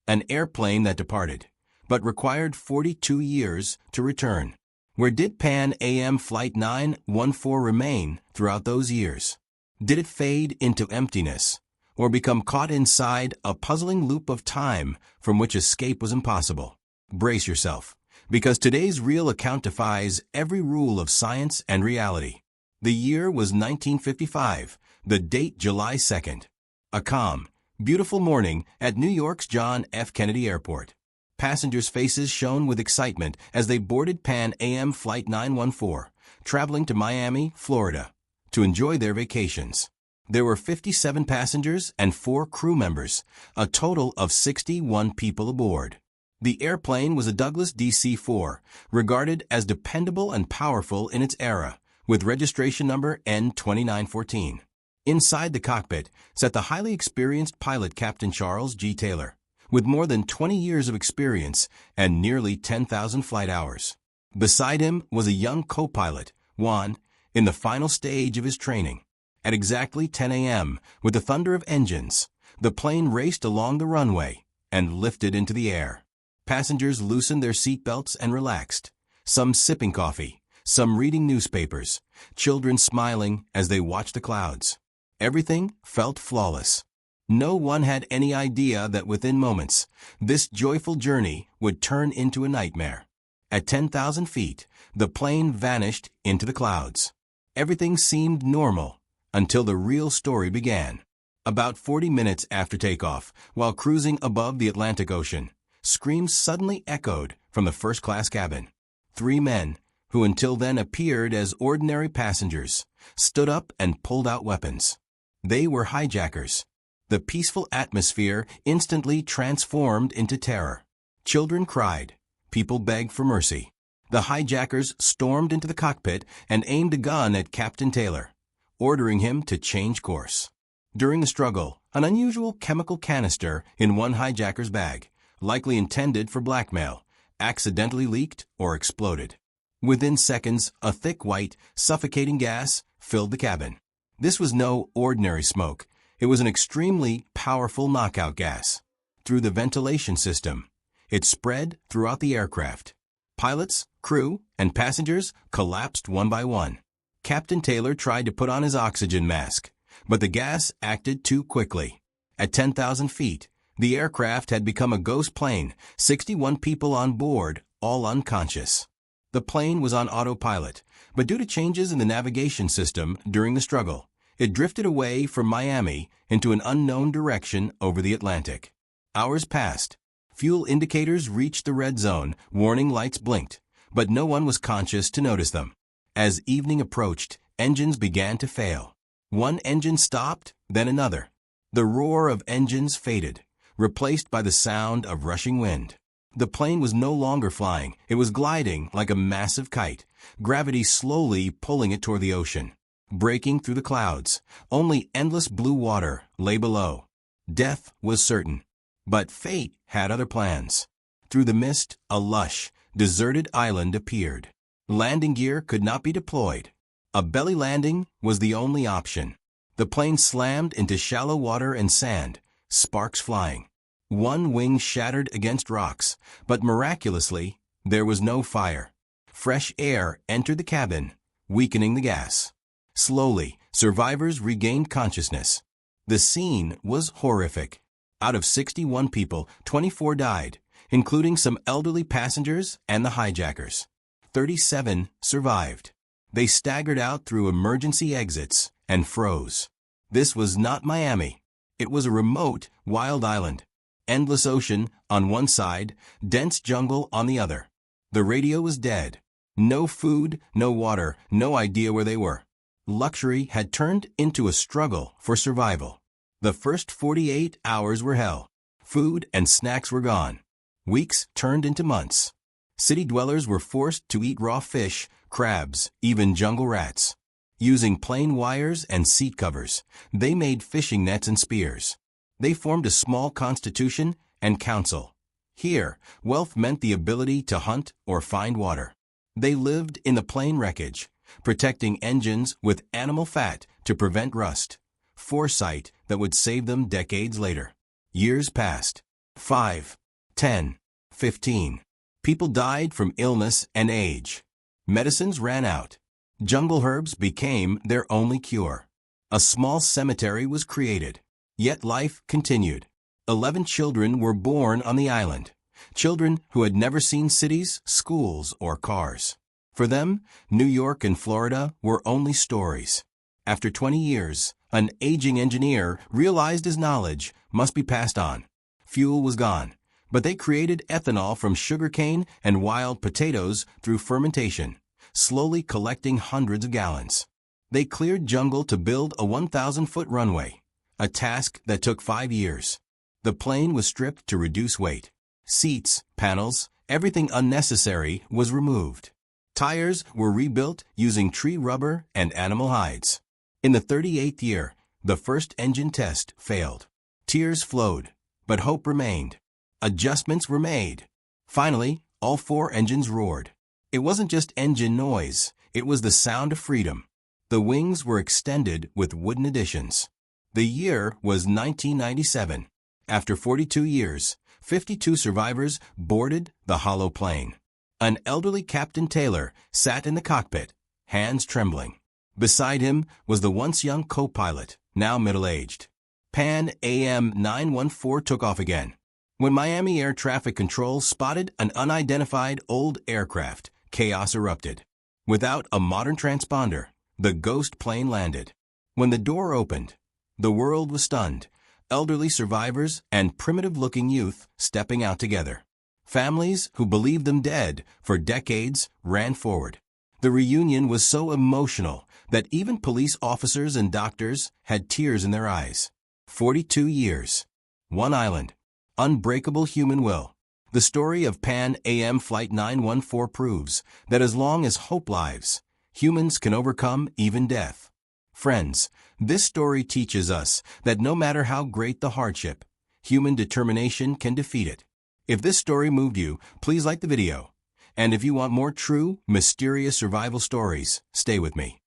an airplane that departed, but required 42 years to return. Where did Pan Am Flight 914 remain throughout those years? Did it fade into emptiness, or become caught inside a puzzling loop of time from which escape was impossible? Brace yourself, because today's real account defies every rule of science and reality. The year was 1955, the date July 2nd. A calm, beautiful morning at New York's John F. Kennedy Airport. Passengers' faces shone with excitement as they boarded Pan Am Flight 914, traveling to Miami, Florida, to enjoy their vacations. There were 57 passengers and 4 crew members, a total of 61 people aboard. The airplane was a Douglas DC-4, regarded as dependable and powerful in its era, with registration number N2914. Inside the cockpit sat the highly experienced pilot Captain Charles G. Taylor, with more than 20 years of experience and nearly 10,000 flight hours. Beside him was a young co-pilot, Juan, in the final stage of his training. At exactly 10 a.m., with the thunder of engines, the plane raced along the runway and lifted into the air. Passengers loosened their seatbelts and relaxed, some sipping coffee, some reading newspapers, children smiling as they watched the clouds. Everything felt flawless. No one had any idea that within moments, this joyful journey would turn into a nightmare. At 10,000 feet, the plane vanished into the clouds. Everything seemed normal until the real story began. About 40 minutes after takeoff, while cruising above the Atlantic Ocean, screams suddenly echoed from the first-class cabin. 3 men, who until then appeared as ordinary passengers, stood up and pulled out weapons. They were hijackers. The peaceful atmosphere instantly transformed into terror. Children cried. People begged for mercy. The hijackers stormed into the cockpit and aimed a gun at Captain Taylor, ordering him to change course. During the struggle, an unusual chemical canister in one hijacker's bag, likely intended for blackmail, accidentally leaked or exploded. Within seconds, a thick white, suffocating gas filled the cabin. This was no ordinary smoke. It was an extremely powerful knockout gas. Through the ventilation system, it spread throughout the aircraft. Pilots, crew, and passengers collapsed one by one. Captain Taylor tried to put on his oxygen mask, but the gas acted too quickly. At 10,000 feet, the aircraft had become a ghost plane, 61 people on board, all unconscious. The plane was on autopilot, but due to changes in the navigation system during the struggle, it drifted away from Miami into an unknown direction over the Atlantic. Hours passed. Fuel indicators reached the red zone, warning lights blinked, but no one was conscious to notice them. As evening approached, engines began to fail. One engine stopped, then another. The roar of engines faded, replaced by the sound of rushing wind. The plane was no longer flying. It was gliding like a massive kite, gravity slowly pulling it toward the ocean. Breaking through the clouds, only endless blue water lay below. Death was certain, but fate had other plans. Through the mist, a lush, deserted island appeared. Landing gear could not be deployed. A belly landing was the only option. The plane slammed into shallow water and sand, sparks flying. One wing shattered against rocks, but miraculously, there was no fire. Fresh air entered the cabin, weakening the gas. Slowly, survivors regained consciousness. The scene was horrific. Out of 61 people, 24 died, including some elderly passengers and the hijackers. 37 survived. They staggered out through emergency exits and froze. This was not Miami. It was a remote, wild island. Endless ocean on one side, dense jungle on the other. The radio was dead. No food, no water, no idea where they were. Luxury had turned into a struggle for survival. The first 48 hours were hell. Food and snacks were gone. Weeks turned into months. City dwellers were forced to eat raw fish, crabs, even jungle rats. Using plain wires and seat covers, they made fishing nets and spears. They formed a small constitution and council. Here, wealth meant the ability to hunt or find water. They lived in the plane wreckage, protecting engines with animal fat to prevent rust, foresight that would save them decades later. Years passed. 5, 10, 15. People died from illness and age. Medicines ran out. Jungle herbs became their only cure. A small cemetery was created. Yet life continued. 11 children were born on the island. Children who had never seen cities, schools, or cars. For them, New York and Florida were only stories. After 20 years, an aging engineer realized his knowledge must be passed on. Fuel was gone, but they created ethanol from sugarcane and wild potatoes through fermentation, slowly collecting hundreds of gallons. They cleared jungle to build a 1,000-foot runway, a task that took 5 years. The plane was stripped to reduce weight. Seats, panels, everything unnecessary was removed. Tires were rebuilt using tree rubber and animal hides. In the 38th year, the first engine test failed. Tears flowed, but hope remained. Adjustments were made. Finally, all 4 engines roared. It wasn't just engine noise, it was the sound of freedom. The wings were extended with wooden additions. The year was 1997. After 42 years, 52 survivors boarded the hollow plane. An elderly Captain Taylor sat in the cockpit, hands trembling. Beside him was the once young co-pilot, now middle-aged. Pan AM 914 took off again. When Miami Air Traffic Control spotted an unidentified old aircraft, chaos erupted. Without a modern transponder, the ghost plane landed. When the door opened, the world was stunned. Elderly survivors and primitive-looking youth stepping out together. Families who believed them dead for decades ran forward. The reunion was so emotional that even police officers and doctors had tears in their eyes. 42 years. One island. Unbreakable human will. The story of Pan AM Flight 914 proves that as long as hope lives, humans can overcome even death. Friends, this story teaches us that no matter how great the hardship, human determination can defeat it. If this story moved you, please like the video. And if you want more true, mysterious survival stories, stay with me.